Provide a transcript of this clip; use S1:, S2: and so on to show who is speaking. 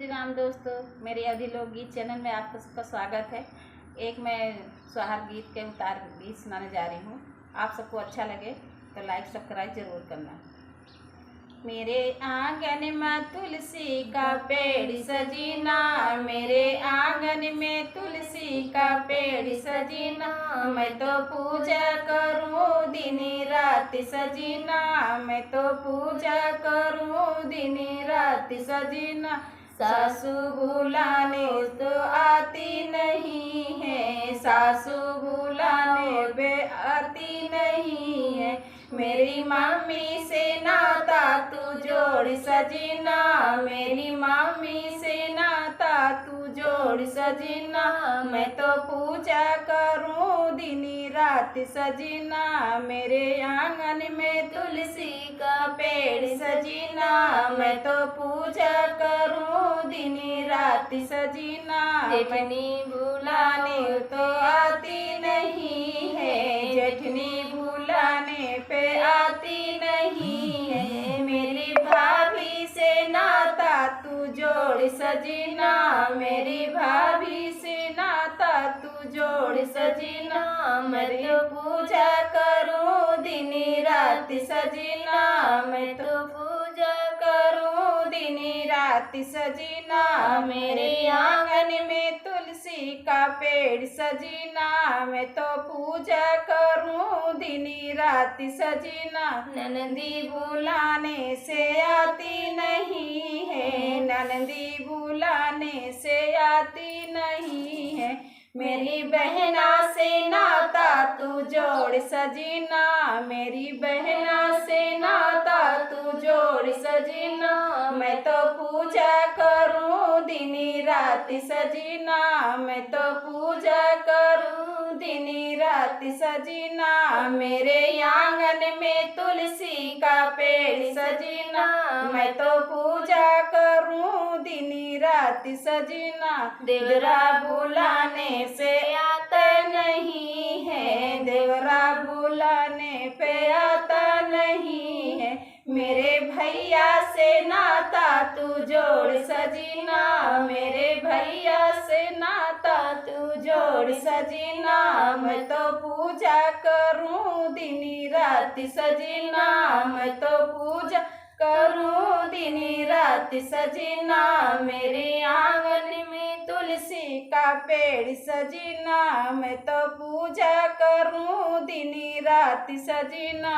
S1: श्री राम दोस्तों, मेरे अवधि लोकगीत चैनल में आपका सबका स्वागत है। एक मैं सुहाग गीत के उतार गीत सुनाने जा रही हूँ। आप सबको अच्छा लगे तो लाइक सब्सक्राइब जरूर करना। मेरे आंगन में तुलसी का पेड़ सजीना, मेरे आंगन में तुलसी का पेड़ सजीना, मैं तो पूजा करूँ दिन रात सजीना, मैं तो पूजा करूँ दिन रात सजीना। सासू बुलाने तो आती नहीं है, सासू बुलाने पे आती नहीं है, मेरी मम्मी से नाता तू जोड़ सजीना, मेरी मम्मी से नाता तू जोड़ सजीना, मैं तो पूजा करूँ दिन रात सजीना, मेरे आंगन में तुलसी का पेड़ सजीना, मैं तो पूजा करूँ दिन रात सजीना। जेठनी बुलाने तो आती नहीं है, जेठनी बुलाने पे आती नहीं है, मेरी भाभी से नाता तू जोड़ सजीना, मेरी भाभी से नाता तू जोड़ सजीना, मैं तो पूजा करूँ दिन रात सजीना, मैं तो पूजा करूँ दिन रात सजीना। मेरे आंगन में तुलसी का पेड़ सजीना, मैं तो पूजा करूँ दिन रात सजीना। ननदी बुलाने से आती नहीं है, ननदी बुलाने से आती नहीं है, मेरी बहना से नाता तू जोड़ सजीना, मेरी बहना से नाता तू जोड़ सजीना, मैं तो पूजा करूँ दिन रात सजीना, मैं तो पूजा करूँ दिन रात सजीना। मेरे आंगन में तुलसी का पेड़ सजीना, मैं तो पूजा करूँ दिन रात सजीना। देवरा बुलाने से आता नहीं है, देवरा बुलाने पे आता नहीं है, मेरे भैया से नाता तू जोड़ सजीना, मेरे भैया से नाता तू जोड़ सजीना, मैं तो पूजा करूँ दिन रात सजीना, मैं तो पूजा करूँ दिन रात सजीना। मेरे आंगन में तुलसी का पेड़ सजीना, मैं तो पूजा करूँ दिन रात सजीना।